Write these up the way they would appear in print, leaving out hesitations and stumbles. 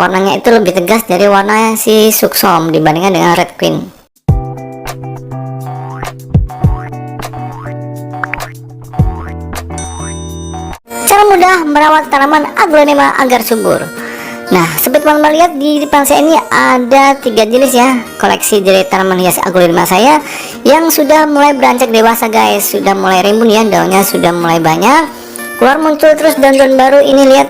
warnanya itu lebih tegas dari warna si Suksom dibandingkan dengan Red Queen. Cara mudah merawat tanaman aglonema agar subur. Nah, seperti teman-teman lihat di depan saya ini ada 3 jenis ya, koleksi dari tanaman hias aglonema saya yang sudah mulai beranjak dewasa guys, sudah mulai rimbun ya, daunnya sudah mulai banyak, keluar muncul terus daun-daun baru. Ini lihat,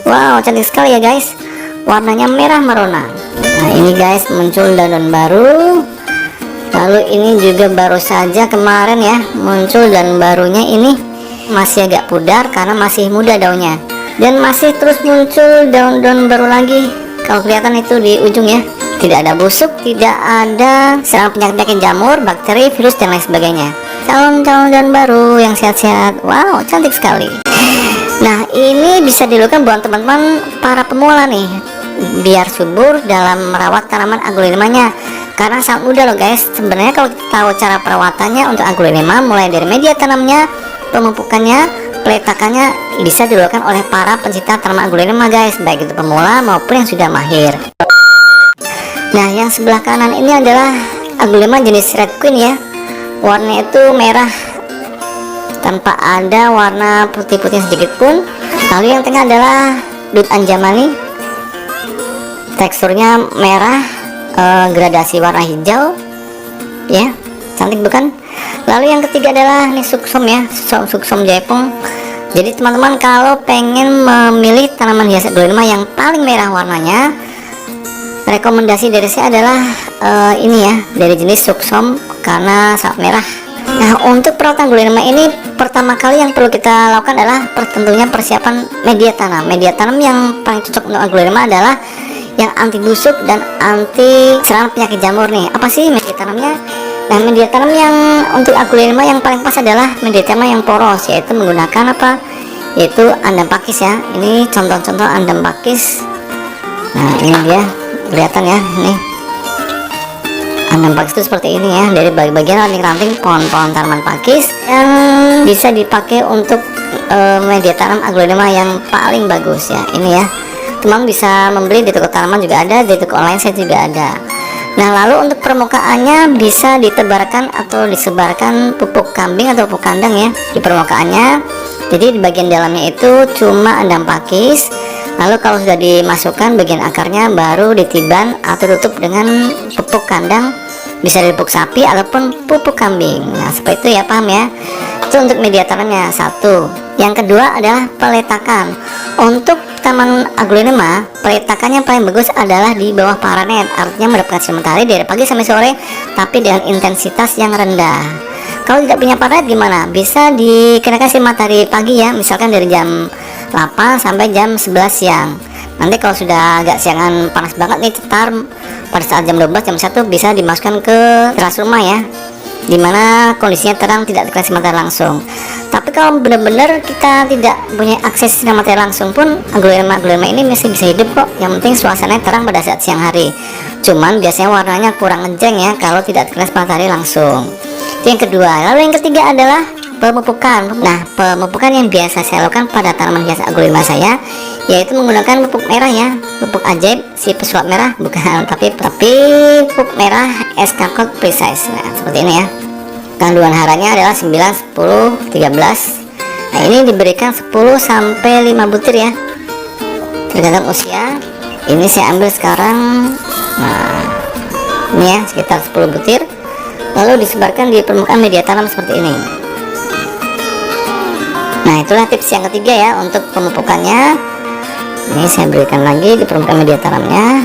wow cantik sekali ya guys, warnanya merah merona. Nah ini guys, muncul daun-daun baru. Lalu ini juga baru saja kemarin ya muncul daun barunya, ini masih agak pudar karena masih muda daunnya. Dan masih terus muncul daun-daun baru lagi. Kalau kelihatan itu di ujung ya, tidak ada busuk, tidak ada serang penyakit jamur, bakteri, virus dan lain sebagainya. Calon-calon daun baru yang sehat-sehat. Wow, cantik sekali. Nah, ini bisa dilakukan buat teman-teman para pemula nih, biar subur dalam merawat tanaman aglonemanya. Karena sangat mudah loh guys. Sebenarnya kalau kita tahu cara perawatannya untuk aglonema, mulai dari media tanamnya, pemupukannya, peletakannya, bisa dilakukan oleh para pencinta tanaman aglonema guys, baik itu pemula maupun yang sudah mahir. Nah, yang sebelah kanan ini adalah aglonema jenis Red Queen ya. Warnanya itu merah tanpa ada warna putih-putih sedikit pun. Lalu yang tengah adalah Dut Anjamani, teksturnya merah, gradasi warna hijau ya, cantik bukan? Lalu yang ketiga adalah ini Suksom ya, Suksom Jaipong. Jadi teman-teman kalau pengen memilih tanaman hias aglonema yang paling merah warnanya, rekomendasi dari saya adalah ini ya, dari jenis Suksom karena sangat merah. Nah, untuk perawatan aglonema ini pertama kali yang perlu kita lakukan adalah tentunya persiapan media tanam. Media tanam yang paling cocok untuk aglonema adalah yang anti busuk dan anti serang penyakit jamur nih. Apa sih media tanamnya? Nah, media tanam yang untuk aglonema yang paling pas adalah media tanam yang poros, yaitu menggunakan apa? Yaitu andam pakis ya. Ini contoh-contoh andam pakis. Nah, ini dia, kelihatan ya, nih. Andam pakis itu seperti ini ya, dari bagian ranting-ranting pohon-pohon tanaman pakis yang bisa dipakai untuk media tanam aglonema yang paling bagus ya. Ini ya. Teman bisa membeli di toko tanaman juga ada, di toko online saya juga ada. Nah, lalu untuk permukaannya bisa ditebarkan atau disebarkan pupuk kambing atau pupuk kandang ya di permukaannya. Jadi di bagian dalamnya itu cuma andam pakis. Lalu kalau sudah dimasukkan bagian akarnya baru ditiban atau tutup dengan pupuk kandang, bisa dari pupuk sapi ataupun pupuk kambing. Nah, seperti itu ya, paham ya? Itu untuk media tanamnya satu. Yang kedua adalah peletakan. Untuk taman aglonema, peletakannya paling bagus adalah di bawah paranet, artinya mendapatkan sinar matahari dari pagi sampai sore, tapi dengan intensitas yang rendah. Kalau tidak punya paranet gimana? Bisa dikenakan sinar matahari pagi ya, misalkan dari jam 8 sampai jam 11 siang. Nanti kalau sudah agak siangan panas banget nih, cetar, pada saat jam 12 jam 1 bisa dimasukkan ke teras rumah ya, dimana kondisinya terang, tidak terkena sinar matahari langsung. Tapi kalau benar-benar kita tidak punya akses sinar matahari langsung pun, aglonema ini masih bisa hidup kok. Yang penting suasananya terang pada saat siang hari. Cuman biasanya warnanya kurang ngejreng ya kalau tidak terkena sinar matahari langsung. Itu yang kedua. Lalu yang ketiga adalah pemupukan. Nah, pemupukan yang biasa saya lakukan pada tanaman hias aglonema saya yaitu menggunakan pupuk merah ya, pupuk ajaib si pesulap merah, bukan, tapi pupuk merah Escacot Precise. Nah, seperti ini ya. Kandungan harinya adalah 9, 10, 13. Nah, ini diberikan 10 sampai 5 butir ya, tergantung usia. Ini saya ambil sekarang. Nah, ini ya sekitar 10 butir. Lalu disebarkan di permukaan media tanam seperti ini. Nah, itulah tips yang ketiga ya untuk pemupukannya. Ini saya berikan lagi di permukaan media tanamnya.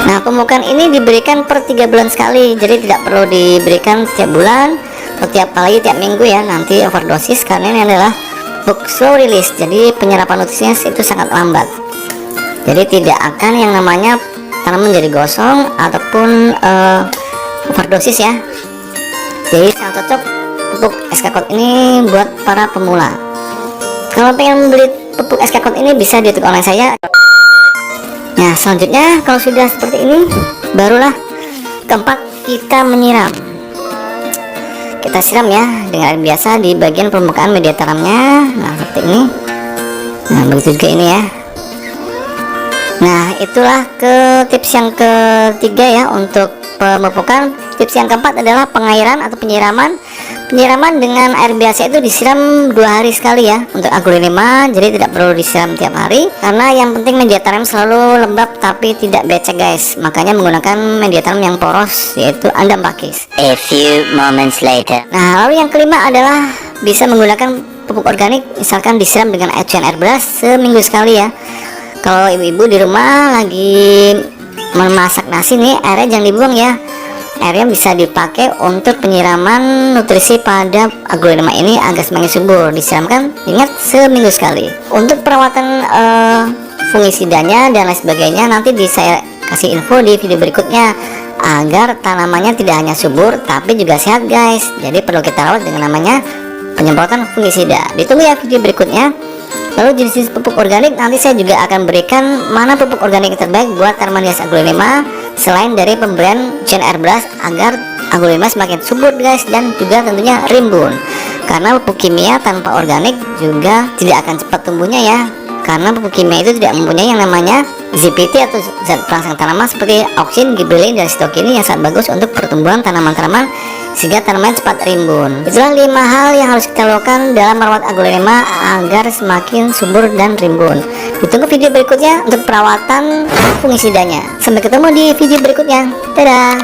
Nah, pemupukan ini diberikan per 3 bulan sekali, jadi tidak perlu diberikan tiap bulan atau tiap kali, tiap minggu ya, nanti overdosis karena ini adalah book slow release, jadi penyerapan nutrisinya itu sangat lambat. Jadi tidak akan yang namanya tanaman menjadi gosong ataupun overdosis ya. Jadi sangat cocok pupuk Escacot ini buat para pemula. Kalau pengen membeli pupuk Escacot ini bisa di toko online saya. Nah, selanjutnya kalau sudah seperti ini, barulah keempat kita menyiram. Kita siram ya dengan air biasa di bagian permukaan media tanamnya. Nah, seperti ini. Nah begitu juga ini ya. Nah itulah ke tips yang ketiga ya untuk pemupukan. Tips yang keempat adalah pengairan atau penyiraman. Penyiraman dengan air biasa itu disiram 2 hari sekali ya untuk aglonema, jadi tidak perlu disiram tiap hari karena yang penting media tanam selalu lembab tapi tidak becek guys. Makanya menggunakan media tanam yang poros yaitu andam pakis. A few moments later. Nah lalu yang kelima adalah bisa menggunakan pupuk organik, misalkan disiram dengan acuan air beras seminggu sekali ya. Kalau ibu-ibu di rumah lagi memasak nasi nih, airnya jangan dibuang ya. Airnya bisa dipakai untuk penyiraman nutrisi pada aglonema ini agar semakin subur. Disiramkan, ingat, seminggu sekali. Untuk perawatan fungisidanya dan lain sebagainya nanti saya kasih info di video berikutnya agar tanamannya tidak hanya subur tapi juga sehat guys. Jadi perlu kita rawat dengan namanya penyemprotan fungisida. Ditunggu ya video berikutnya. Lalu jenis pupuk organik nanti saya juga akan berikan mana pupuk organik yang terbaik buat tanaman hias aglonema selain dari pemberian acuan air beras agar aglonema semakin subur guys, dan juga tentunya rimbun. Karena pupuk kimia tanpa organik juga tidak akan cepat tumbuhnya ya, karena pupuk kimia itu tidak mempunyai yang namanya ZPT atau zat perangsang tanaman seperti auksin, gibberellin, dan sitokinin yang sangat bagus untuk pertumbuhan tanaman-tanaman sehingga tanaman cepat rimbun. Itulah 5 hal yang harus kita lakukan dalam merawat aglonema agar semakin subur dan rimbun. Ditunggu video berikutnya untuk perawatan fungisidanya. Sampai ketemu di video berikutnya. Dadah.